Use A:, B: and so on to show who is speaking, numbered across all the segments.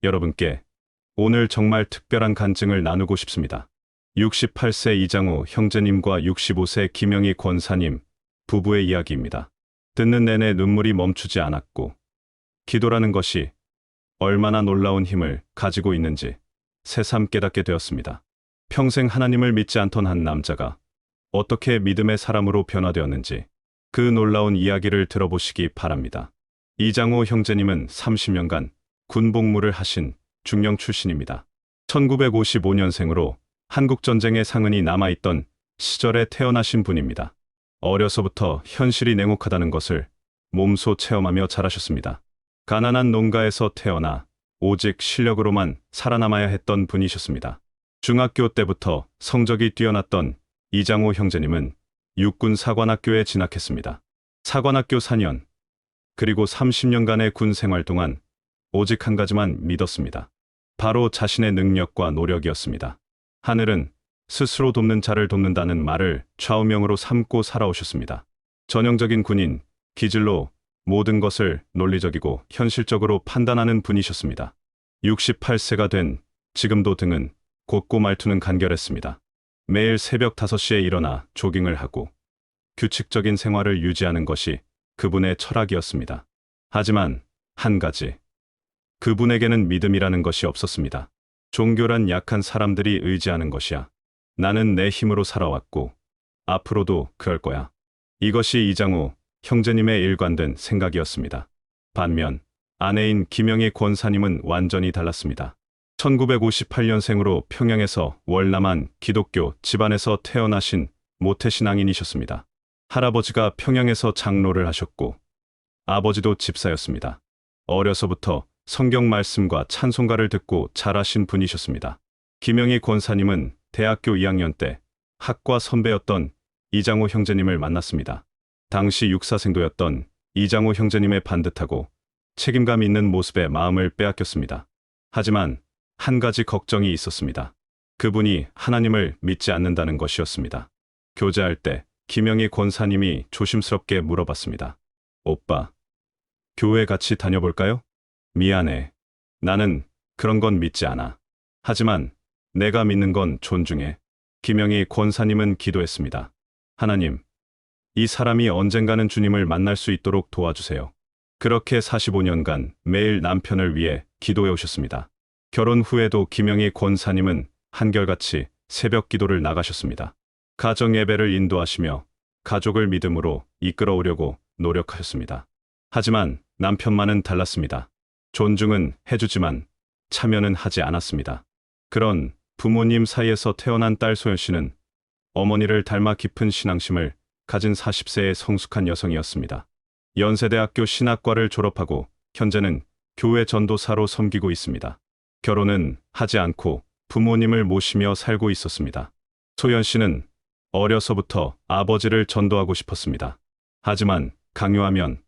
A: 여러분께 오늘 정말 특별한 간증을 나누고 싶습니다. 68세 이장우 형제님과 65세 김영희 권사님 부부의 이야기입니다. 듣는 내내 눈물이 멈추지 않았고 기도라는 것이 얼마나 놀라운 힘을 가지고 있는지 새삼 깨닫게 되었습니다. 평생 하나님을 믿지 않던 한 남자가 어떻게 믿음의 사람으로 변화되었는지 그 놀라운 이야기를 들어보시기 바랍니다. 이장우 형제님은 30년간 군복무를 하신 중령 출신입니다. 1955년생으로 한국전쟁의 상흔이 남아있던 시절에 태어나신 분입니다. 어려서부터 현실이 냉혹하다는 것을 몸소 체험하며 자라셨습니다. 가난한 농가에서 태어나 오직 실력으로만 살아남아야 했던 분이셨습니다. 중학교 때부터 성적이 뛰어났던 이장우 형제님은 육군 사관학교에 진학했습니다. 사관학교 4년, 그리고 30년간의 군 생활 동안 오직 한 가지만 믿었습니다. 바로 자신의 능력과 노력이었습니다. 하늘은 스스로 돕는 자를 돕는다는 말을 좌우명으로 삼고 살아오셨습니다. 전형적인 군인, 기질로 모든 것을 논리적이고 현실적으로 판단하는 분이셨습니다. 68세가 된 지금도 등은 곧고 말투는 간결했습니다. 매일 새벽 5시에 일어나 조깅을 하고 규칙적인 생활을 유지하는 것이 그분의 철학이었습니다. 하지만 한 가지, 그분에게는 믿음이라는 것이 없었습니다. 종교란 약한 사람들이 의지하는 것이야. 나는 내 힘으로 살아왔고 앞으로도 그럴 거야. 이것이 이장우 형제님의 일관된 생각이었습니다. 반면 아내인 김영희 권사님은 완전히 달랐습니다. 1958년생으로 평양에서 월남한 기독교 집안에서 태어나신 모태신앙인이셨습니다. 할아버지가 평양에서 장로를 하셨고 아버지도 집사였습니다. 어려서부터 성경 말씀과 찬송가를 듣고 자라신 분이셨습니다. 김영희 권사님은 대학교 2학년 때 학과 선배였던 이장우 형제님을 만났습니다. 당시 육사생도였던 이장우 형제님의 반듯하고 책임감 있는 모습에 마음을 빼앗겼습니다. 하지만 한 가지 걱정이 있었습니다. 그분이 하나님을 믿지 않는다는 것이었습니다. 교제할 때 김영희 권사님이 조심스럽게 물어봤습니다. 오빠, 교회 같이 다녀볼까요? 미안해. 나는 그런 건 믿지 않아. 하지만 내가 믿는 건 존중해. 김영희 권사님은 기도했습니다. 하나님, 이 사람이 언젠가는 주님을 만날 수 있도록 도와주세요. 그렇게 45년간 매일 남편을 위해 기도해 오셨습니다. 결혼 후에도 김영희 권사님은 한결같이 새벽 기도를 나가셨습니다. 가정 예배를 인도하시며 가족을 믿음으로 이끌어오려고 노력하셨습니다. 하지만 남편만은 달랐습니다. 존중은 해주지만 참여는 하지 않았습니다. 그런 부모님 사이에서 태어난 딸 소연 씨는 어머니를 닮아 깊은 신앙심을 가진 40세의 성숙한 여성이었습니다. 연세대학교 신학과를 졸업하고 현재는 교회 전도사로 섬기고 있습니다. 결혼은 하지 않고 부모님을 모시며 살고 있었습니다. 소연 씨는 어려서부터 아버지를 전도하고 싶었습니다. 하지만 강요하면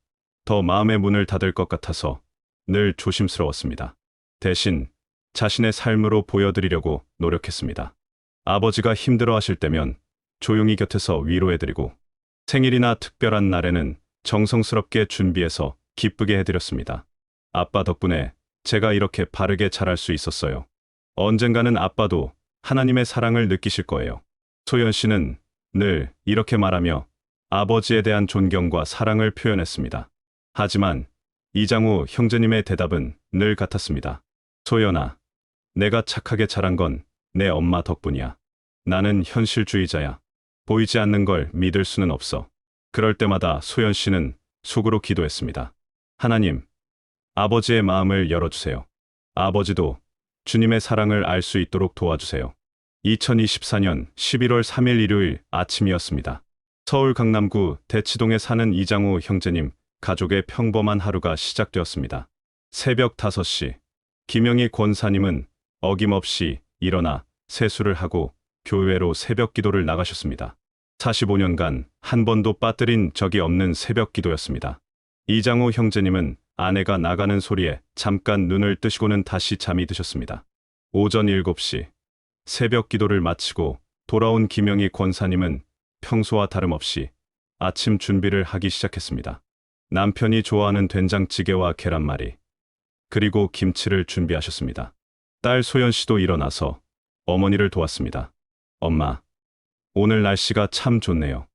A: 더 마음의 문을 닫을 것 같아서 늘 조심스러웠습니다. 대신 자신의 삶으로 보여드리려고 노력했습니다. 아버지가 힘들어하실 때면 조용히 곁에서 위로해드리고 생일이나 특별한 날에는 정성스럽게 준비해서 기쁘게 해드렸습니다. 아빠 덕분에 제가 이렇게 바르게 자랄 수 있었어요. 언젠가는 아빠도 하나님의 사랑을 느끼실 거예요. 소연 씨는 늘 이렇게 말하며 아버지에 대한 존경과 사랑을 표현했습니다. 하지만 이장우 형제님의 대답은 늘 같았습니다. 소연아, 내가 착하게 자란 건 내 엄마 덕분이야. 나는 현실주의자야. 보이지 않는 걸 믿을 수는 없어. 그럴 때마다 소연 씨는 속으로 기도했습니다. 하나님, 아버지의 마음을 열어주세요. 아버지도 주님의 사랑을 알 수 있도록 도와주세요. 2024년 11월 3일 일요일 아침이었습니다. 서울 강남구 대치동에 사는 이장우 형제님 가족의 평범한 하루가 시작되었습니다. 새벽 5시, 김영희 권사님은 어김없이 일어나 세수를 하고 교회로 새벽 기도를 나가셨습니다. 45년간 한 번도 빠뜨린 적이 없는 새벽 기도였습니다. 이장우 형제님은 아내가 나가는 소리에 잠깐 눈을 뜨시고는 다시 잠이 드셨습니다. 오전 7시, 새벽 기도를 마치고 돌아온 김영희 권사님은 평소와 다름없이 아침 준비를 하기 시작했습니다. 남편이 좋아하는 된장찌개와 계란말이, 그리고 김치를 준비하셨습니다. 딸 소연 씨도 일어나서 어머니를 도왔습니다. 엄마, 오늘 날씨가 참 좋네요.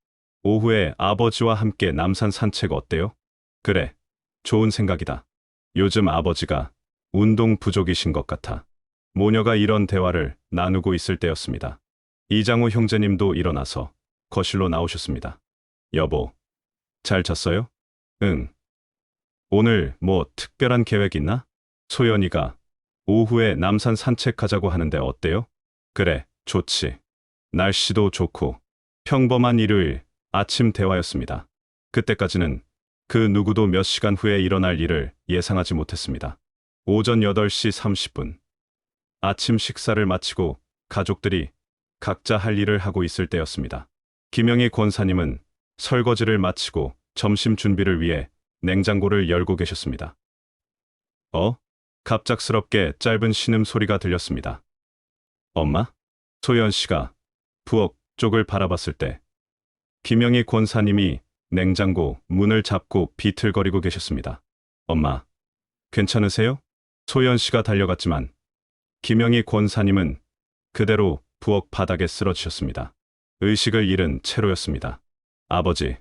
A: 오후에 아버지와 함께 남산 산책 어때요? 그래, 좋은 생각이다. 요즘 아버지가 운동 부족이신 것 같아. 모녀가 이런 대화를 나누고 있을 때였습니다. 이장우 형제님도 일어나서 거실로 나오셨습니다. 여보, 잘 잤어요? 응. 오늘 뭐 특별한 계획 있나? 소연이가 오후에 남산 산책하자고 하는데 어때요? 그래, 좋지. 날씨도 좋고 평범한 일요일 아침 대화였습니다. 그때까지는 그 누구도 몇 시간 후에 일어날 일을 예상하지 못했습니다. 오전 8시 30분. 아침 식사를 마치고 가족들이 각자 할 일을 하고 있을 때였습니다. 김영희 권사님은 설거지를 마치고 점심 준비를 위해 냉장고를 열고 계셨습니다. 갑작스럽게 짧은 신음소리가 들렸습니다. 엄마? 소연 씨가 부엌 쪽을 바라봤을 때 김영희 권사님이 냉장고 문을 잡고 비틀거리고 계셨습니다. 엄마, 괜찮으세요? 소연 씨가 달려갔지만 김영희 권사님은 그대로 부엌 바닥에 쓰러지셨습니다. 의식을 잃은 채로였습니다. 아버지,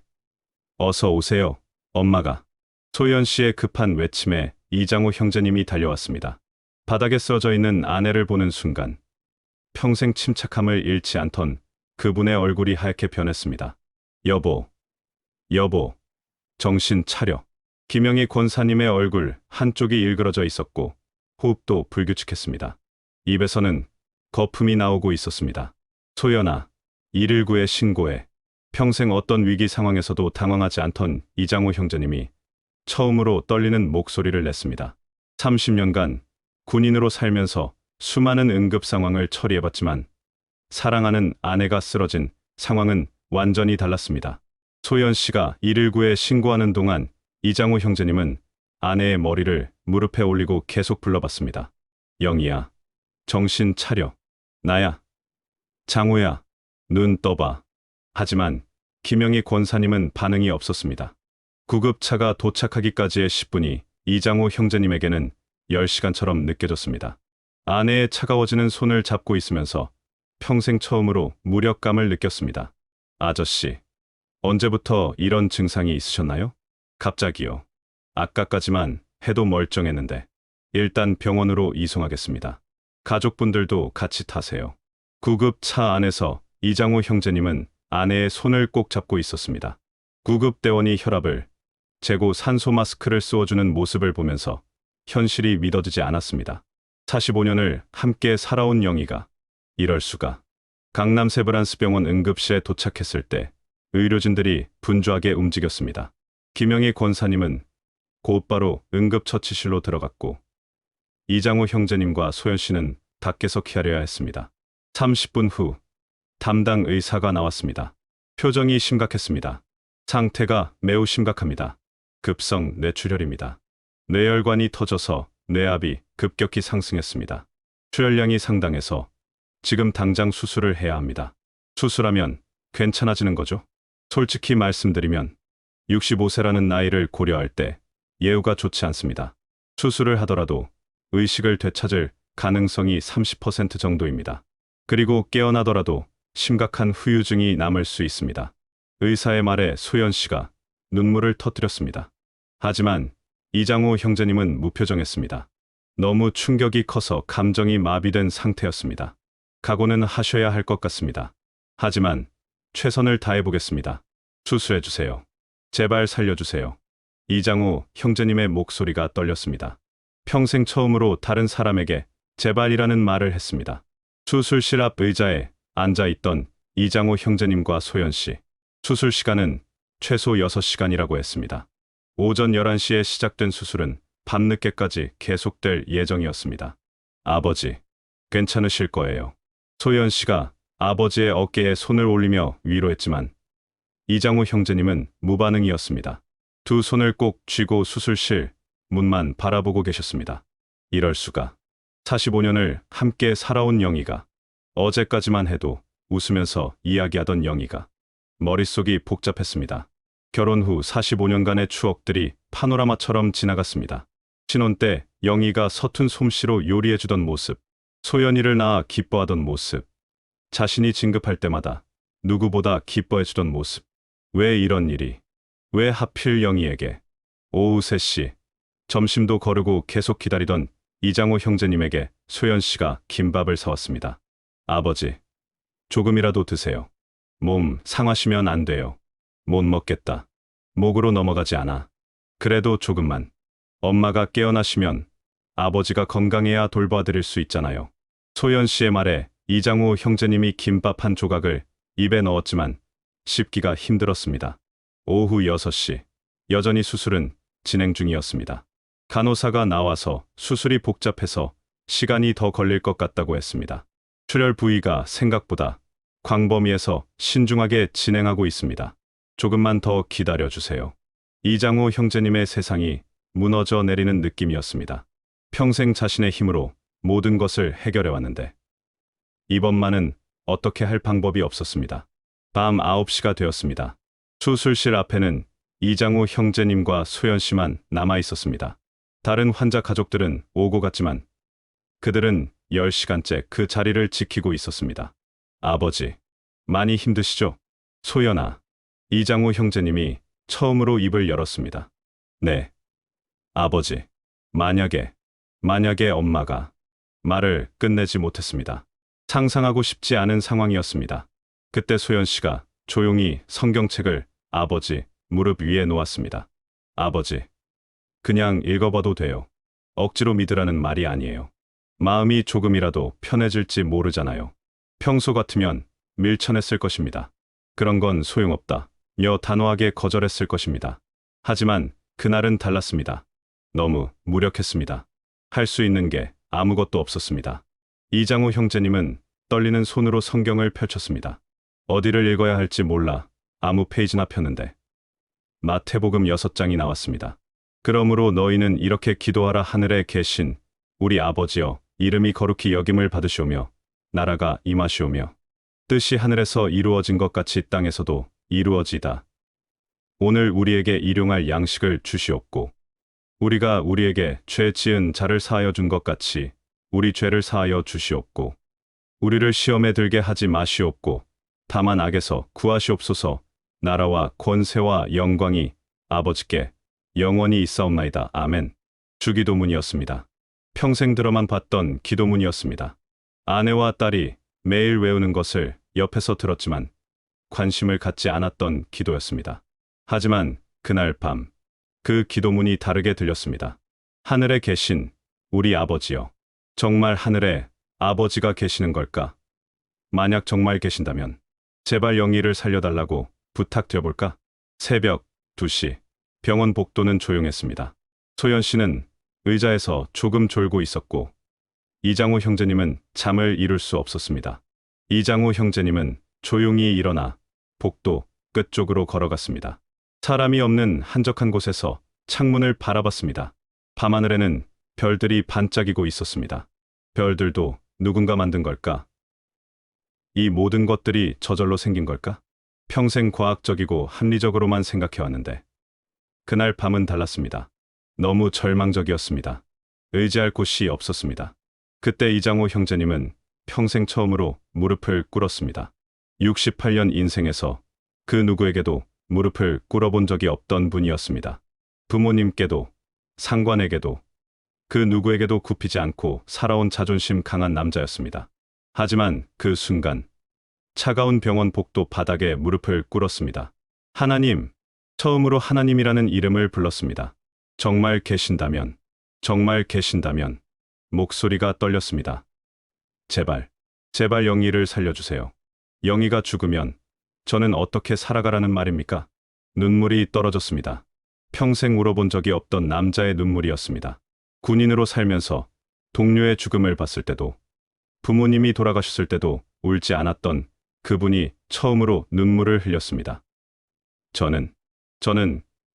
A: 어서 오세요. 엄마가. 소연 씨의 급한 외침에 이장우 형제님이 달려왔습니다. 바닥에 쓰러져 있는 아내를 보는 순간 평생 침착함을 잃지 않던 그분의 얼굴이 하얗게 변했습니다. 여보, 여보, 정신 차려. 김영희 권사님의 얼굴 한쪽이 일그러져 있었고 호흡도 불규칙했습니다. 입에서는 거품이 나오고 있었습니다. 소연아, 119에 신고해. 평생 어떤 위기 상황에서도 당황하지 않던 이장우 형제님이 처음으로 떨리는 목소리를 냈습니다. 30년간 군인으로 살면서 수많은 응급 상황을 처리해봤지만 사랑하는 아내가 쓰러진 상황은 완전히 달랐습니다. 소연 씨가 119에 신고하는 동안 이장우 형제님은 아내의 머리를 무릎에 올리고 계속 불러봤습니다. 영희야, 정신 차려. 나야. 장우야, 눈 떠봐. 하지만 김영희 권사님은 반응이 없었습니다. 구급차가 도착하기까지의 10분이 이장우 형제님에게는 10시간처럼 느껴졌습니다. 아내의 차가워지는 손을 잡고 있으면서 평생 처음으로 무력감을 느꼈습니다. 아저씨, 언제부터 이런 증상이 있으셨나요? 갑자기요. 아까까지만 해도 멀쩡했는데 일단 병원으로 이송하겠습니다. 가족분들도 같이 타세요. 구급차 안에서 이장우 형제님은 아내의 손을 꼭 잡고 있었습니다. 구급대원이 혈압을 재고 산소 마스크를 쏘아주는 모습을 보면서 현실이 믿어지지 않았습니다. 45년을 함께 살아온 영희가 이럴 수가. 강남 세브란스 병원 응급실에 도착했을 때 의료진들이 분주하게 움직였습니다. 김영희 권사님은 곧바로 응급처치실로 들어갔고 이장우 형제님과 소연 씨는 밖에서 기다려야 했습니다. 30분 후 담당 의사가 나왔습니다. 표정이 심각했습니다. 상태가 매우 심각합니다. 급성 뇌출혈입니다. 뇌혈관이 터져서 뇌압이 급격히 상승했습니다. 출혈량이 상당해서 지금 당장 수술을 해야 합니다. 수술하면 괜찮아지는 거죠? 솔직히 말씀드리면 65세라는 나이를 고려할 때 예후가 좋지 않습니다. 수술을 하더라도 의식을 되찾을 가능성이 30% 정도입니다. 그리고 깨어나더라도 심각한 후유증이 남을 수 있습니다. 의사의 말에 소연 씨가 눈물을 터뜨렸습니다. 하지만 이장우 형제님은 무표정했습니다. 너무 충격이 커서 감정이 마비된 상태였습니다. 각오는 하셔야 할 것 같습니다. 하지만 최선을 다해보겠습니다. 수술해주세요. 제발 살려주세요. 이장우 형제님의 목소리가 떨렸습니다. 평생 처음으로 다른 사람에게 제발이라는 말을 했습니다. 수술실 앞 의자에 앉아있던 이장우 형제님과 소연 씨. 수술 시간은 최소 6시간이라고 했습니다. 오전 11시에 시작된 수술은 밤늦게까지 계속될 예정이었습니다. 아버지, 괜찮으실 거예요. 소연 씨가 아버지의 어깨에 손을 올리며 위로했지만 이장우 형제님은 무반응이었습니다. 두 손을 꼭 쥐고 수술실 문만 바라보고 계셨습니다. 이럴 수가. 45년을 함께 살아온 영희가, 어제까지만 해도 웃으면서 이야기하던 영희가 머릿속이 복잡했습니다. 결혼 후 45년간의 추억들이 파노라마처럼 지나갔습니다. 신혼 때 영희가 서툰 솜씨로 요리해주던 모습, 소연이를 낳아 기뻐하던 모습, 자신이 진급할 때마다 누구보다 기뻐해주던 모습. 왜 이런 일이? 왜 하필 영희에게? 오후 3시, 점심도 거르고 계속 기다리던 이장호 형제님에게 소연 씨가 김밥을 사왔습니다. 아버지, 조금이라도 드세요. 몸 상하시면 안 돼요. 못 먹겠다. 목으로 넘어가지 않아. 그래도 조금만. 엄마가 깨어나시면 아버지가 건강해야 돌봐드릴 수 있잖아요. 소연 씨의 말에 이장호 형제님이 김밥 한 조각을 입에 넣었지만 씹기가 힘들었습니다. 오후 6시, 여전히 수술은 진행 중이었습니다. 간호사가 나와서 수술이 복잡해서 시간이 더 걸릴 것 같다고 했습니다. 출혈 부위가 생각보다 광범위해서 신중하게 진행하고 있습니다. 조금만 더 기다려주세요. 이장호 형제님의 세상이 무너져 내리는 느낌이었습니다. 평생 자신의 힘으로 모든 것을 해결해왔는데 이번만은 어떻게 할 방법이 없었습니다. 밤 9시가 되었습니다. 수술실 앞에는 이장호 형제님과 소연 씨만 남아 있었습니다. 다른 환자 가족들은 오고 갔지만 그들은 10시간째 그 자리를 지키고 있었습니다. 아버지, 많이 힘드시죠? 소연아. 이장호 형제님이 처음으로 입을 열었습니다. 네. 아버지. 만약에 엄마가 말을 끝내지 못했습니다. 상상하고 싶지 않은 상황이었습니다. 그때 소연 씨가 조용히 성경책을 아버지 무릎 위에 놓았습니다. 아버지, 그냥 읽어봐도 돼요. 억지로 믿으라는 말이 아니에요. 마음이 조금이라도 편해질지 모르잖아요. 평소 같으면 밀쳐냈을 것입니다. 그런 건 소용없다. 단호하게 거절했을 것입니다. 하지만 그날은 달랐습니다. 너무 무력했습니다. 할 수 있는 게 아무것도 없었습니다. 이장호 형제님은 떨리는 손으로 성경을 펼쳤습니다. 어디를 읽어야 할지 몰라 아무 페이지나 폈는데 마태복음 6장이 나왔습니다. 그러므로 너희는 이렇게 기도하라. 하늘에 계신 우리 아버지여, 이름이 거룩히 여김을 받으시오며 나라가 임하시오며 뜻이 하늘에서 이루어진 것 같이 땅에서도 이루어지다. 오늘 우리에게 일용할 양식을 주시옵고 우리가 우리에게 죄 지은 자를 사하여 준 것 같이 우리 죄를 사하여 주시옵고 우리를 시험에 들게 하지 마시옵고 다만 악에서 구하시옵소서. 나라와 권세와 영광이 아버지께 영원히 있사옵나이다. 아멘. 주기도문이었습니다. 평생 들어만 봤던 기도문이었습니다. 아내와 딸이 매일 외우는 것을 옆에서 들었지만 관심을 갖지 않았던 기도였습니다. 하지만 그날 밤 그 기도문이 다르게 들렸습니다. 하늘에 계신 우리 아버지여. 정말 하늘에 아버지가 계시는 걸까? 만약 정말 계신다면 제발 영희를 살려달라고 부탁드려볼까? 새벽 2시, 병원 복도는 조용했습니다. 소연 씨는 의자에서 조금 졸고 있었고 이장호 형제님은 잠을 이룰 수 없었습니다. 이장호 형제님은 조용히 일어나 복도 끝쪽으로 걸어갔습니다. 사람이 없는 한적한 곳에서 창문을 바라봤습니다. 밤하늘에는 별들이 반짝이고 있었습니다. 별들도 누군가 만든 걸까? 이 모든 것들이 저절로 생긴 걸까? 평생 과학적이고 합리적으로만 생각해왔는데 그날 밤은 달랐습니다. 너무 절망적이었습니다. 의지할 곳이 없었습니다. 그때 이장호 형제님은 평생 처음으로 무릎을 꿇었습니다. 68년 인생에서 그 누구에게도 무릎을 꿇어본 적이 없던 분이었습니다. 부모님께도, 상관에게도, 그 누구에게도 굽히지 않고 살아온 자존심 강한 남자였습니다. 하지만 그 순간 차가운 병원 복도 바닥에 무릎을 꿇었습니다. 하나님, 처음으로 하나님이라는 이름을 불렀습니다. 정말 계신다면, 목소리가 떨렸습니다. 제발 영희를 살려주세요. 영희가 죽으면 저는 어떻게 살아가라는 말입니까? 눈물이 떨어졌습니다. 평생 울어본 적이 없던 남자의 눈물이었습니다. 군인으로 살면서 동료의 죽음을 봤을 때도, 부모님이 돌아가셨을 때도 울지 않았던 그분이 처음으로 눈물을 흘렸습니다. 저는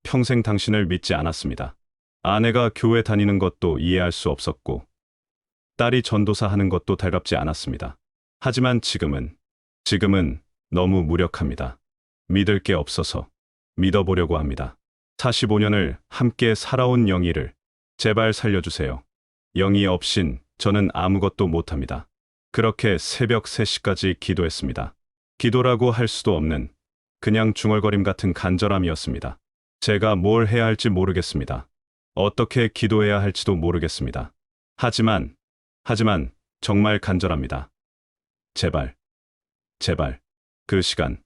A: 평생 당신을 믿지 않았습니다. 아내가 교회 다니는 것도 이해할 수 없었고, 딸이 전도사 하는 것도 달갑지 않았습니다. 하지만 지금은 너무 무력합니다. 믿을 게 없어서 믿어보려고 합니다. 45년을 함께 살아온 영희를 제발 살려주세요. 영이 없인 저는 아무것도 못합니다. 그렇게 새벽 3시까지 기도했습니다. 기도라고 할 수도 없는 그냥 중얼거림 같은 간절함이었습니다. 제가 뭘 해야 할지 모르겠습니다. 어떻게 기도해야 할지도 모르겠습니다. 하지만 정말 간절합니다. 제발, 제발. 그 시간,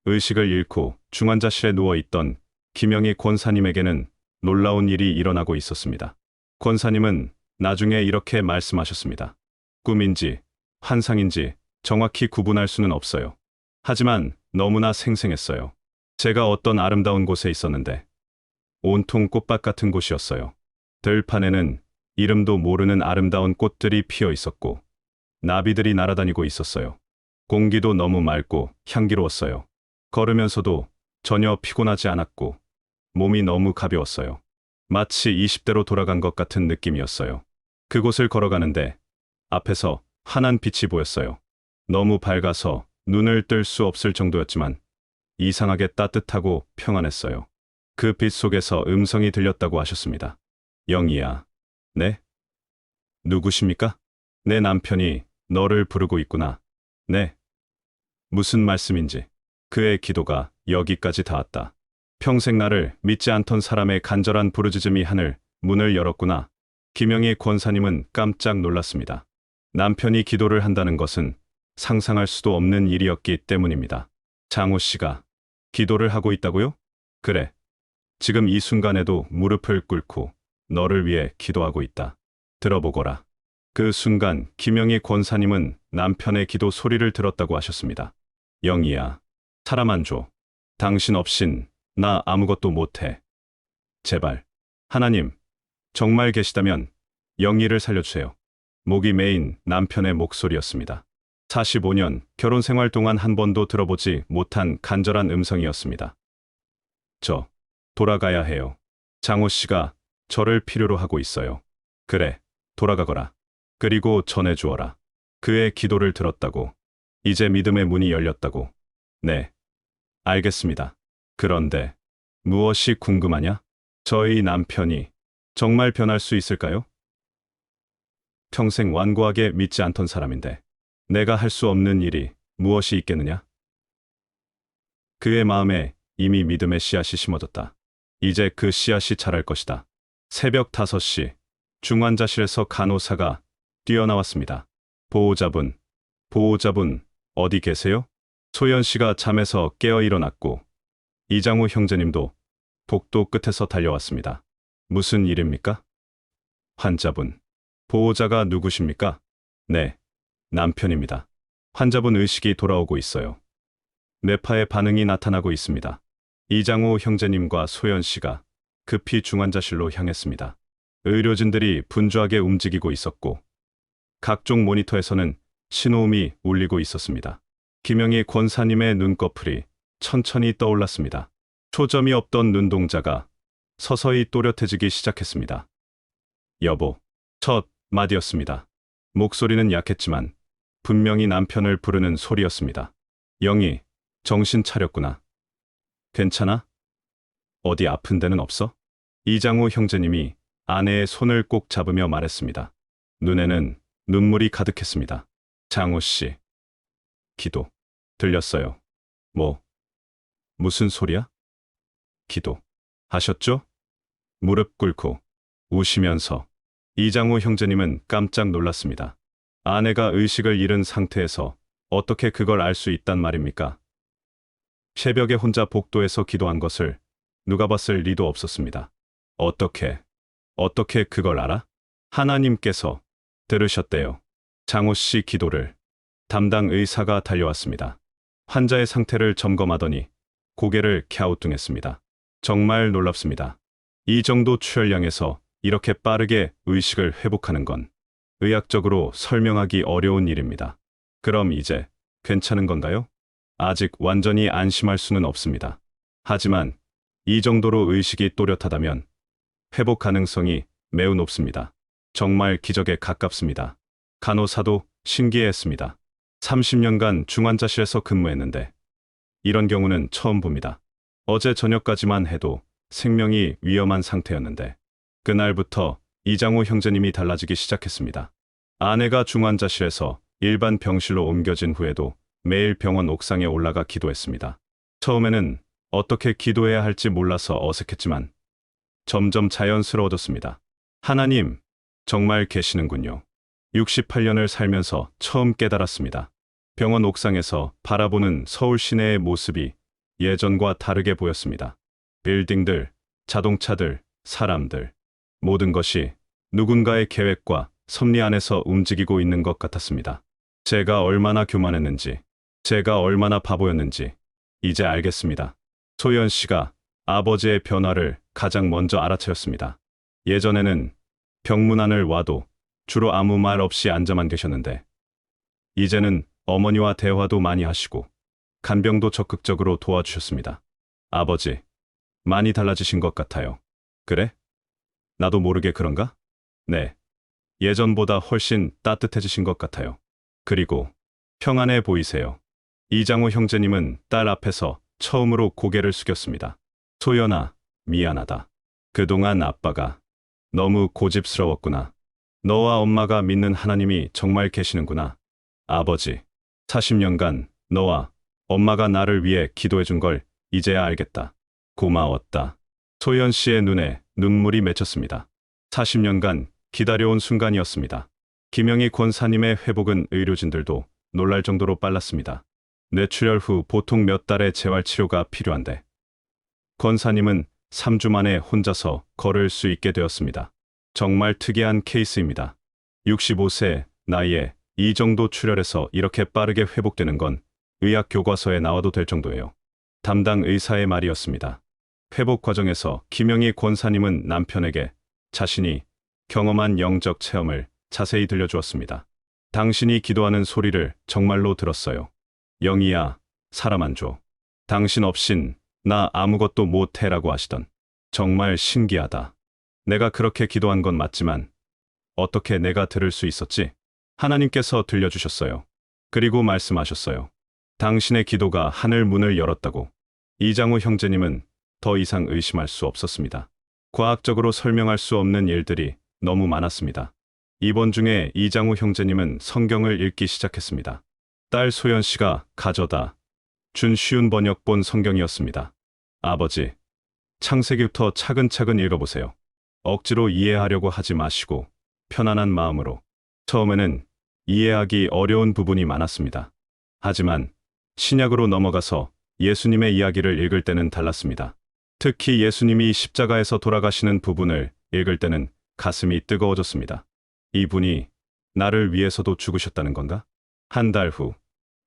A: 의식을 잃고 중환자실에 누워있던 김영희 권사님에게는 놀라운 일이 일어나고 있었습니다. 권사님은 나중에 이렇게 말씀하셨습니다. 꿈인지 환상인지 정확히 구분할 수는 없어요. 하지만 너무나 생생했어요. 제가 어떤 아름다운 곳에 있었는데 온통 꽃밭 같은 곳이었어요. 들판에는 이름도 모르는 아름다운 꽃들이 피어 있었고 나비들이 날아다니고 있었어요. 공기도 너무 맑고 향기로웠어요. 걸으면서도 전혀 피곤하지 않았고 몸이 너무 가벼웠어요. 마치 20대로 돌아간 것 같은 느낌이었어요. 그곳을 걸어가는데 앞에서 환한 빛이 보였어요. 너무 밝아서 눈을 뜰 수 없을 정도였지만 이상하게 따뜻하고 평안했어요. 그 빛 속에서 음성이 들렸다고 하셨습니다. 영희야. 네? 누구십니까? 내 남편이 너를 부르고 있구나. 네. 무슨 말씀인지. 그의 기도가 여기까지 닿았다. 평생 나를 믿지 않던 사람의 간절한 부르짖음이 하늘 문을 열었구나. 김영희 권사님은 깜짝 놀랐습니다. 남편이 기도를 한다는 것은 상상할 수도 없는 일이었기 때문입니다. 장호 씨가 기도를 하고 있다고요? 그래. 지금 이 순간에도 무릎을 꿇고 너를 위해 기도하고 있다. 들어보거라. 그 순간 김영희 권사님은 남편의 기도 소리를 들었다고 하셨습니다. 영희야, 사람 안 줘. 당신 없인 나 아무것도 못해. 제발, 하나님, 정말 계시다면 영희를 살려주세요. 목이 메인 남편의 목소리였습니다. 45년 결혼 생활 동안 한 번도 들어보지 못한 간절한 음성이었습니다. 저, 돌아가야 해요. 장호 씨가 저를 필요로 하고 있어요. 그래, 돌아가거라. 그리고 전해주어라. 그의 기도를 들었다고. 이제 믿음의 문이 열렸다고. 네, 알겠습니다. 그런데 무엇이 궁금하냐? 저희 남편이 정말 변할 수 있을까요? 평생 완고하게 믿지 않던 사람인데 내가 할 수 없는 일이 무엇이 있겠느냐? 그의 마음에 이미 믿음의 씨앗이 심어졌다. 이제 그 씨앗이 자랄 것이다. 새벽 5시 중환자실에서 간호사가 뛰어나왔습니다. 보호자분 어디 계세요? 소연 씨가 잠에서 깨어 일어났고 이장우 형제님도 복도 끝에서 달려왔습니다. 무슨 일입니까? 환자분. 보호자가 누구십니까? 네, 남편입니다. 환자분 의식이 돌아오고 있어요. 뇌파의 반응이 나타나고 있습니다. 이장우 형제님과 소연 씨가 급히 중환자실로 향했습니다. 의료진들이 분주하게 움직이고 있었고 각종 모니터에서는 신호음이 울리고 있었습니다. 김영희 권사님의 눈꺼풀이 천천히 떠올랐습니다. 초점이 없던 눈동자가 서서히 또렷해지기 시작했습니다. 여보, 첫 마디였습니다. 목소리는 약했지만 분명히 남편을 부르는 소리였습니다. 영희, 정신 차렸구나. 괜찮아? 어디 아픈 데는 없어? 이장우 형제님이 아내의 손을 꼭 잡으며 말했습니다. 눈에는 눈물이 가득했습니다. 장호 씨. 기도. 들렸어요. 무슨 소리야? 기도. 하셨죠? 무릎 꿇고 우시면서. 이장우 형제님은 깜짝 놀랐습니다. 아내가 의식을 잃은 상태에서 어떻게 그걸 알 수 있단 말입니까? 새벽에 혼자 복도에서 기도한 것을 누가 봤을 리도 없었습니다. 어떻게 그걸 알아? 하나님께서 들으셨대요. 장호 씨 기도를. 담당 의사가 달려왔습니다. 환자의 상태를 점검하더니 고개를 갸우뚱했습니다. 정말 놀랍습니다. 이 정도 출혈량에서 이렇게 빠르게 의식을 회복하는 건 의학적으로 설명하기 어려운 일입니다. 그럼 이제 괜찮은 건가요? 아직 완전히 안심할 수는 없습니다. 하지만 이 정도로 의식이 또렷하다면 회복 가능성이 매우 높습니다. 정말 기적에 가깝습니다. 간호사도 신기해했습니다. 30년간 중환자실에서 근무했는데 이런 경우는 처음 봅니다. 어제 저녁까지만 해도 생명이 위험한 상태였는데 그날부터 이장우 형제님이 달라지기 시작했습니다. 아내가 중환자실에서 일반 병실로 옮겨진 후에도 매일 병원 옥상에 올라가 기도했습니다. 처음에는 어떻게 기도해야 할지 몰라서 어색했지만 점점 자연스러워졌습니다. 하나님, 정말 계시는군요. 68년을 살면서 처음 깨달았습니다. 병원 옥상에서 바라보는 서울 시내의 모습이 예전과 다르게 보였습니다. 빌딩들, 자동차들, 사람들, 모든 것이 누군가의 계획과 섭리 안에서 움직이고 있는 것 같았습니다. 제가 얼마나 교만했는지, 제가 얼마나 바보였는지 이제 알겠습니다. 소연 씨가 아버지의 변화를 가장 먼저 알아차렸습니다. 예전에는 병문안을 와도 주로 아무 말 없이 앉아만 계셨는데 이제는 어머니와 대화도 많이 하시고 간병도 적극적으로 도와주셨습니다. 아버지, 많이 달라지신 것 같아요. 그래? 나도 모르게 그런가? 네. 예전보다 훨씬 따뜻해지신 것 같아요. 그리고 평안해 보이세요. 이장우 형제님은 딸 앞에서 처음으로 고개를 숙였습니다. 소연아, 미안하다. 그동안 아빠가 너무 고집스러웠구나. 너와 엄마가 믿는 하나님이 정말 계시는구나. 아버지, 40년간 너와 엄마가 나를 위해 기도해준 걸 이제야 알겠다. 고마웠다. 소연 씨의 눈에 눈물이 맺혔습니다. 40년간 기다려온 순간이었습니다. 김영희 권사님의 회복은 의료진들도 놀랄 정도로 빨랐습니다. 뇌출혈 후 보통 몇 달의 재활치료가 필요한데 권사님은 3주 만에 혼자서 걸을 수 있게 되었습니다. 정말 특이한 케이스입니다. 65세 나이에 이 정도 출혈에서 이렇게 빠르게 회복되는 건 의학 교과서에 나와도 될 정도예요. 담당 의사의 말이었습니다. 회복 과정에서 김영희 권사님은 남편에게 자신이 경험한 영적 체험을 자세히 들려주었습니다. 당신이 기도하는 소리를 정말로 들었어요. 영희야, 사람 안 줘. 당신 없인 나 아무것도 못해라고 하시던. 정말 신기하다. 내가 그렇게 기도한 건 맞지만 어떻게 내가 들을 수 있었지? 하나님께서 들려주셨어요. 그리고 말씀하셨어요. 당신의 기도가 하늘 문을 열었다고. 이장우 형제님은 더 이상 의심할 수 없었습니다. 과학적으로 설명할 수 없는 일들이 너무 많았습니다. 이번 중에 이장우 형제님은 성경을 읽기 시작했습니다. 딸 소연 씨가 가져다 준 쉬운 번역본 성경이었습니다. 아버지, 창세기부터 차근차근 읽어보세요. 억지로 이해하려고 하지 마시고 편안한 마음으로. 처음에는 이해하기 어려운 부분이 많았습니다. 하지만 신약으로 넘어가서 예수님의 이야기를 읽을 때는 달랐습니다. 특히 예수님이 십자가에서 돌아가시는 부분을 읽을 때는 가슴이 뜨거워졌습니다. 이분이 나를 위해서도 죽으셨다는 건가? 한 달 후,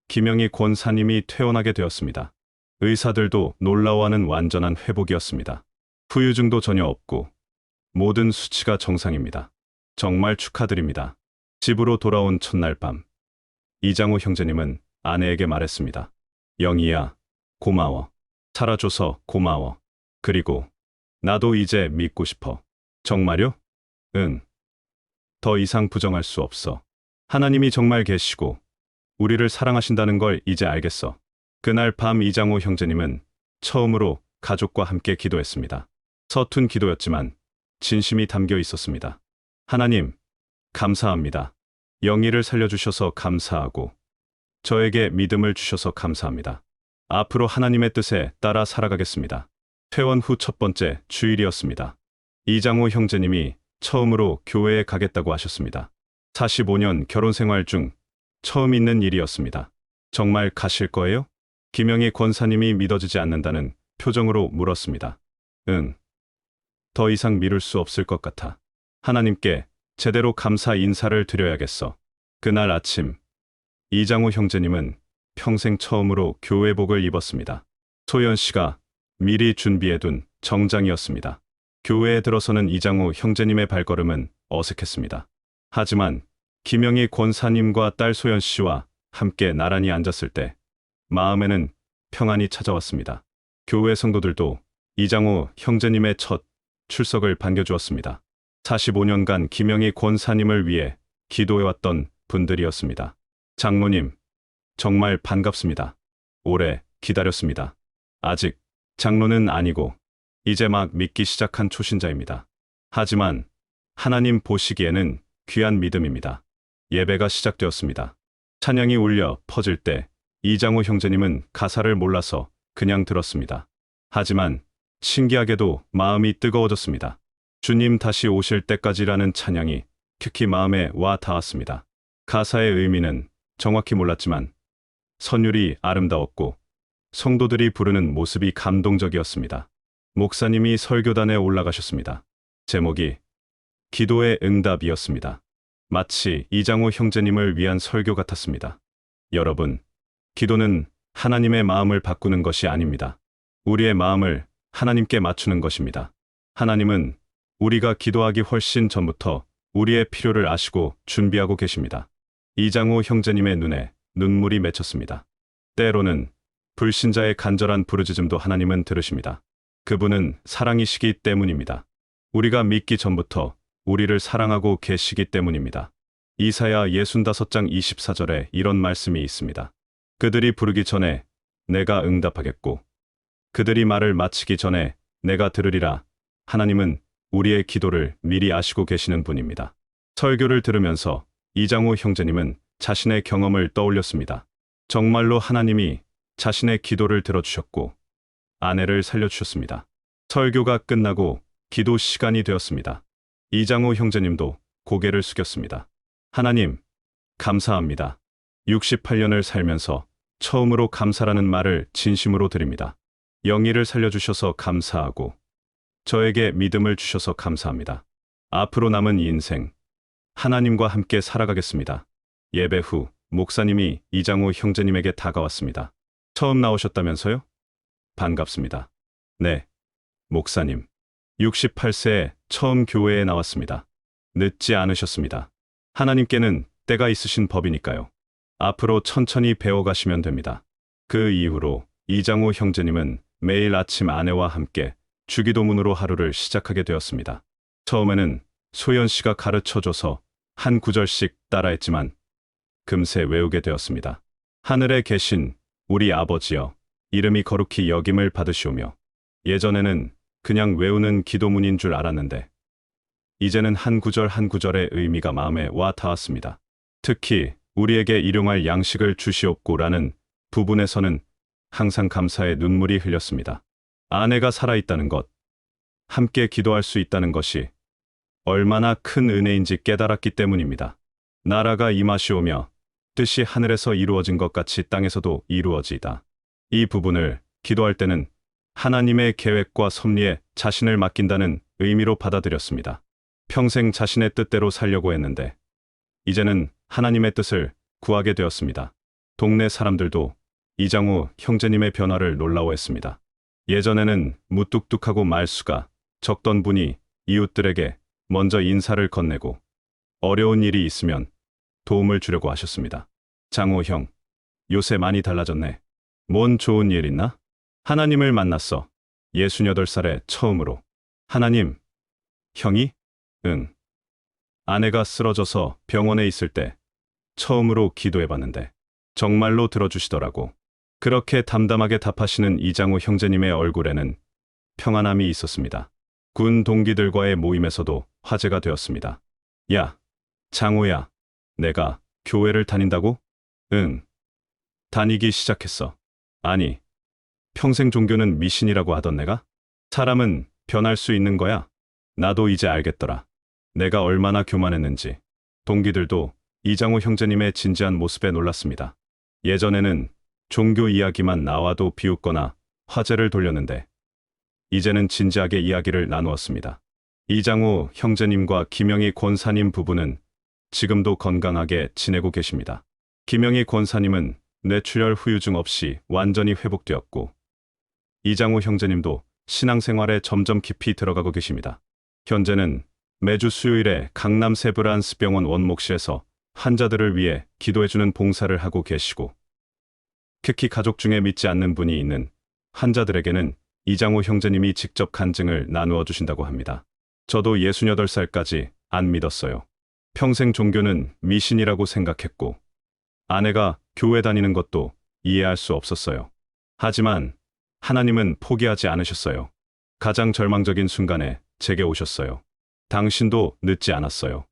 A: 김영희 권사님이 퇴원하게 되었습니다. 의사들도 놀라워하는 완전한 회복이었습니다. 후유증도 전혀 없고 모든 수치가 정상입니다. 정말 축하드립니다. 집으로 돌아온 첫날 밤, 이장우 형제님은 아내에게 말했습니다. 영희야, 고마워. 살아줘서 고마워. 그리고 나도 이제 믿고 싶어. 정말요? 응. 더 이상 부정할 수 없어. 하나님이 정말 계시고 우리를 사랑하신다는 걸 이제 알겠어. 그날 밤 이장우 형제님은 처음으로 가족과 함께 기도했습니다. 서툰 기도였지만 진심이 담겨 있었습니다. 하나님, 감사합니다. 영희를 살려주셔서 감사하고 저에게 믿음을 주셔서 감사합니다. 앞으로 하나님의 뜻에 따라 살아가겠습니다. 퇴원 후 첫 번째 주일이었습니다. 이장우 형제님이 처음으로 교회에 가겠다고 하셨습니다. 45년 결혼 생활 중 처음 있는 일이었습니다. 정말 가실 거예요? 김영희 권사님이 믿어지지 않는다는 표정으로 물었습니다. 응. 더 이상 미룰 수 없을 것 같아. 하나님께 제대로 감사 인사를 드려야겠어. 그날 아침, 이장우 형제님은 평생 처음으로 교회복을 입었습니다. 소연 씨가 미리 준비해둔 정장이었습니다. 교회에 들어서는 이장우 형제님의 발걸음은 어색했습니다. 하지만 김영희 권사님과 딸 소연 씨와 함께 나란히 앉았을 때 마음에는 평안이 찾아왔습니다. 교회 성도들도 이장우 형제님의 첫 출석을 반겨주었습니다. 45년간 김영희 권사님을 위해 기도해왔던 분들이었습니다. 장로님, 정말 반갑습니다. 오래 기다렸습니다. 아직 장로는 아니고 이제 막 믿기 시작한 초신자입니다. 하지만 하나님 보시기에는 귀한 믿음입니다. 예배가 시작되었습니다. 찬양이 울려 퍼질 때 이장우 형제님은 가사를 몰라서 그냥 들었습니다. 하지만 신기하게도 마음이 뜨거워졌습니다. 주님 다시 오실 때까지라는 찬양이 특히 마음에 와 닿았습니다. 가사의 의미는 정확히 몰랐지만 선율이 아름다웠고 성도들이 부르는 모습이 감동적이었습니다. 목사님이 설교단에 올라가셨습니다. 제목이 기도의 응답이었습니다. 마치 이장우 형제님을 위한 설교 같았습니다. 여러분, 기도는 하나님의 마음을 바꾸는 것이 아닙니다. 우리의 마음을 하나님께 맞추는 것입니다. 하나님은 우리가 기도하기 훨씬 전부터 우리의 필요를 아시고 준비하고 계십니다. 이장우 형제님의 눈에 눈물이 맺혔습니다. 때로는 불신자의 간절한 부르짖음도 하나님은 들으십니다. 그분은 사랑이시기 때문입니다. 우리가 믿기 전부터 우리를 사랑하고 계시기 때문입니다. 이사야 65장 24절에 이런 말씀이 있습니다. 그들이 부르기 전에 내가 응답하겠고 그들이 말을 마치기 전에 내가 들으리라. 하나님은 우리의 기도를 미리 아시고 계시는 분입니다. 설교를 들으면서 이장우 형제님은 자신의 경험을 떠올렸습니다. 정말로 하나님이 자신의 기도를 들어주셨고 아내를 살려주셨습니다. 설교가 끝나고 기도 시간이 되었습니다. 이장우 형제님도 고개를 숙였습니다. 하나님, 감사합니다. 68년을 살면서 처음으로 감사라는 말을 진심으로 드립니다. 영희를 살려주셔서 감사하고 저에게 믿음을 주셔서 감사합니다. 앞으로 남은 인생 하나님과 함께 살아가겠습니다. 예배 후 목사님이 이장우 형제님에게 다가왔습니다. 처음 나오셨다면서요? 반갑습니다. 네, 목사님. 68세에 처음 교회에 나왔습니다. 늦지 않으셨습니다. 하나님께는 때가 있으신 법이니까요. 앞으로 천천히 배워가시면 됩니다. 그 이후로 이장우 형제님은 매일 아침 아내와 함께 주기도문으로 하루를 시작하게 되었습니다. 처음에는 소연 씨가 가르쳐줘서 한 구절씩 따라했지만 금세 외우게 되었습니다. 하늘에 계신 우리 아버지여, 이름이 거룩히 여김을 받으시오며. 예전에는 그냥 외우는 기도문인 줄 알았는데 이제는 한 구절 한 구절의 의미가 마음에 와 닿았습니다. 특히 우리에게 일용할 양식을 주시옵고라는 부분에서는 항상 감사의 눈물이 흘렸습니다. 아내가 살아있다는 것, 함께 기도할 수 있다는 것이 얼마나 큰 은혜인지 깨달았기 때문입니다. 나라가 임하시오며 뜻이 하늘에서 이루어진 것 같이 땅에서도 이루어지이다. 이 부분을 기도할 때는 하나님의 계획과 섭리에 자신을 맡긴다는 의미로 받아들였습니다. 평생 자신의 뜻대로 살려고 했는데 이제는 하나님의 뜻을 구하게 되었습니다. 동네 사람들도 이장우 형제님의 변화를 놀라워했습니다. 예전에는 무뚝뚝하고 말수가 적던 분이 이웃들에게 먼저 인사를 건네고 어려운 일이 있으면 도움을 주려고 하셨습니다. 장우 형, 요새 많이 달라졌네. 뭔 좋은 일 있나? 하나님을 만났어. 68살에 처음으로. 하나님, 형이? 응. 아내가 쓰러져서 병원에 있을 때 처음으로 기도해봤는데 정말로 들어주시더라고. 그렇게 담담하게 답하시는 이장우 형제님의 얼굴에는 평안함이 있었습니다. 군 동기들과의 모임에서도 화제가 되었습니다. 야, 장우야, 내가 교회를 다닌다고? 응. 다니기 시작했어. 아니, 평생 종교는 미신이라고 하던 내가? 사람은 변할 수 있는 거야. 나도 이제 알겠더라. 내가 얼마나 교만했는지. 동기들도 이장우 형제님의 진지한 모습에 놀랐습니다. 예전에는 종교 이야기만 나와도 비웃거나 화제를 돌렸는데 이제는 진지하게 이야기를 나누었습니다. 이장우 형제님과 김영희 권사님 부부는 지금도 건강하게 지내고 계십니다. 김영희 권사님은 뇌출혈 후유증 없이 완전히 회복되었고 이장우 형제님도 신앙생활에 점점 깊이 들어가고 계십니다. 현재는 매주 수요일에 강남 세브란스병원 원목실에서 환자들을 위해 기도해주는 봉사를 하고 계시고 특히 가족 중에 믿지 않는 분이 있는 환자들에게는 이장우 형제님이 직접 간증을 나누어 주신다고 합니다. 저도 68살까지 안 믿었어요. 평생 종교는 미신이라고 생각했고 아내가 교회 다니는 것도 이해할 수 없었어요. 하지만 하나님은 포기하지 않으셨어요. 가장 절망적인 순간에 제게 오셨어요. 당신도 늦지 않았어요.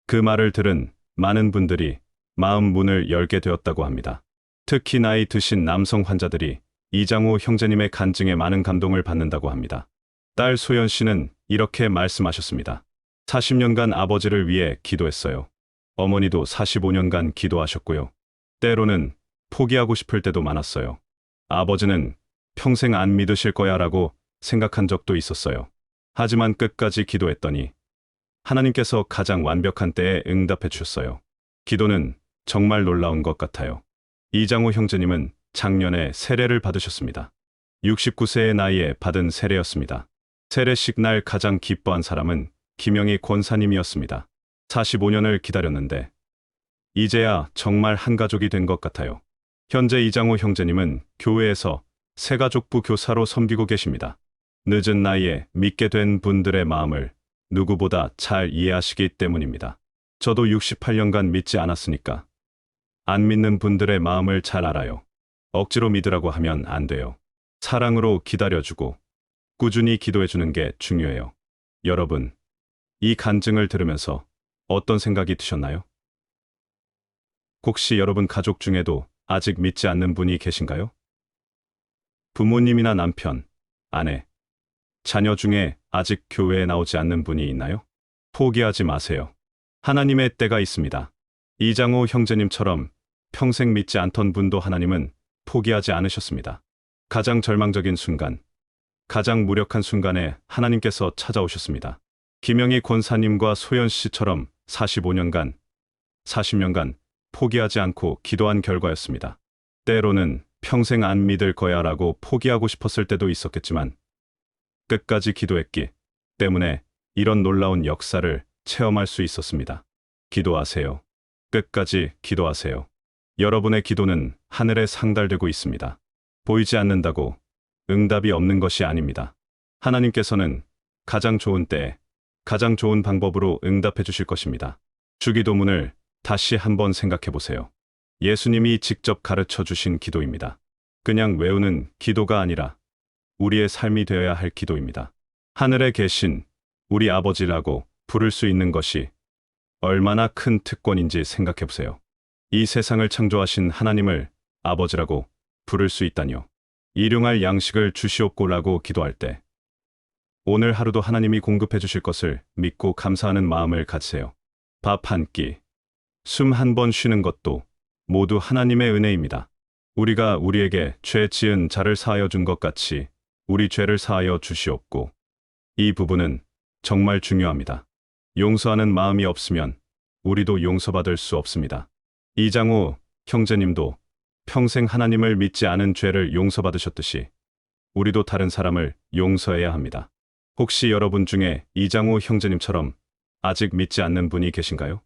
A: 그 말을 들은 많은 분들이 마음 문을 열게 되었다고 합니다. 특히 나이 드신 남성 환자들이 이장우 형제님의 간증에 많은 감동을 받는다고 합니다. 딸 소연 씨는 이렇게 말씀하셨습니다. 40년간 아버지를 위해 기도했어요. 어머니도 45년간 기도하셨고요. 때로는 포기하고 싶을 때도 많았어요. 아버지는 평생 안 믿으실 거야 라고 생각한 적도 있었어요. 하지만 끝까지 기도했더니 하나님께서 가장 완벽한 때에 응답해 주셨어요. 기도는 정말 놀라운 것 같아요. 이장우 형제님은 작년에 세례를 받으셨습니다. 69세의 나이에 받은 세례였습니다. 세례식 날 가장 기뻐한 사람은 김영희 권사님이었습니다. 45년을 기다렸는데 이제야 정말 한 가족이 된 것 같아요. 현재 이장우 형제님은 교회에서 새가족부 교사로 섬기고 계십니다. 늦은 나이에 믿게 된 분들의 마음을 누구보다 잘 이해하시기 때문입니다. 저도 68년간 믿지 않았으니까 안 믿는 분들의 마음을 잘 알아요. 억지로 믿으라고 하면 안 돼요. 사랑으로 기다려주고 꾸준히 기도해주는 게 중요해요. 여러분, 이 간증을 들으면서 어떤 생각이 드셨나요? 혹시 여러분 가족 중에도 아직 믿지 않는 분이 계신가요? 부모님이나 남편, 아내, 자녀 중에 아직 교회에 나오지 않는 분이 있나요? 포기하지 마세요. 하나님의 때가 있습니다. 이장우 형제님처럼 평생 믿지 않던 분도 하나님은 포기하지 않으셨습니다. 가장 절망적인 순간, 가장 무력한 순간에 하나님께서 찾아오셨습니다. 김영희 권사님과 소연 씨처럼 45년간, 40년간 포기하지 않고 기도한 결과였습니다. 때로는 평생 안 믿을 거야 라고 포기하고 싶었을 때도 있었겠지만 끝까지 기도했기 때문에 이런 놀라운 역사를 체험할 수 있었습니다. 기도하세요. 끝까지 기도하세요. 여러분의 기도는 하늘에 상달되고 있습니다. 보이지 않는다고 응답이 없는 것이 아닙니다. 하나님께서는 가장 좋은 때에 가장 좋은 방법으로 응답해 주실 것입니다. 주기도문을 다시 한번 생각해 보세요. 예수님이 직접 가르쳐 주신 기도입니다. 그냥 외우는 기도가 아니라 우리의 삶이 되어야 할 기도입니다. 하늘에 계신 우리 아버지라고 부를 수 있는 것이 얼마나 큰 특권인지 생각해 보세요. 이 세상을 창조하신 하나님을 아버지라고 부를 수 있다니요. 일용할 양식을 주시옵고라고 기도할 때 오늘 하루도 하나님이 공급해 주실 것을 믿고 감사하는 마음을 가지세요. 밥 한 끼, 숨 한 번 쉬는 것도 모두 하나님의 은혜입니다. 우리가 우리에게 죄 지은 자를 사하여 준 것 같이 우리 죄를 사하여 주시옵고. 이 부분은 정말 중요합니다. 용서하는 마음이 없으면 우리도 용서받을 수 없습니다. 이장우 형제님도 평생 하나님을 믿지 않은 죄를 용서받으셨듯이 우리도 다른 사람을 용서해야 합니다. 혹시 여러분 중에 이장우 형제님처럼 아직 믿지 않는 분이 계신가요?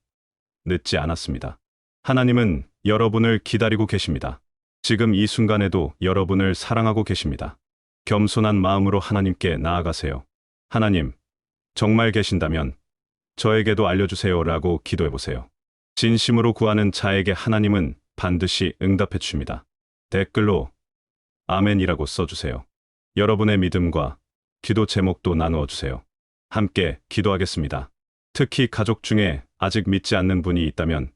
A: 늦지 않았습니다. 하나님은 여러분을 기다리고 계십니다. 지금 이 순간에도 여러분을 사랑하고 계십니다. 겸손한 마음으로 하나님께 나아가세요. 하나님, 정말 계신다면 저에게도 알려주세요 라고 기도해보세요. 진심으로 구하는 자에게 하나님은 반드시 응답해 주십니다. 댓글로 아멘이라고 써주세요. 여러분의 믿음과 기도 제목도 나누어 주세요. 함께 기도하겠습니다. 특히 가족 중에 아직 믿지 않는 분이 있다면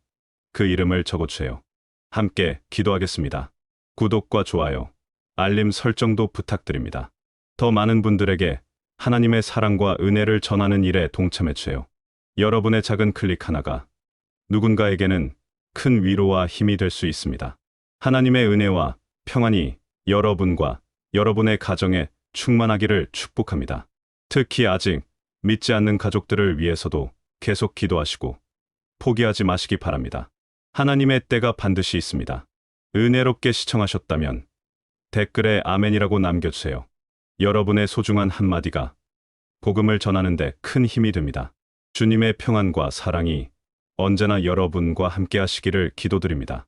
A: 그 이름을 적어주세요. 함께 기도하겠습니다. 구독과 좋아요, 알림 설정도 부탁드립니다. 더 많은 분들에게 하나님의 사랑과 은혜를 전하는 일에 동참해주세요. 여러분의 작은 클릭 하나가 누군가에게는 큰 위로와 힘이 될 수 있습니다. 하나님의 은혜와 평안이 여러분과 여러분의 가정에 충만하기를 축복합니다. 특히 아직 믿지 않는 가족들을 위해서도 계속 기도하시고 포기하지 마시기 바랍니다. 하나님의 때가 반드시 있습니다. 은혜롭게 시청하셨다면 댓글에 아멘이라고 남겨주세요. 여러분의 소중한 한마디가 복음을 전하는 데 큰 힘이 됩니다. 주님의 평안과 사랑이 언제나 여러분과 함께 하시기를 기도드립니다.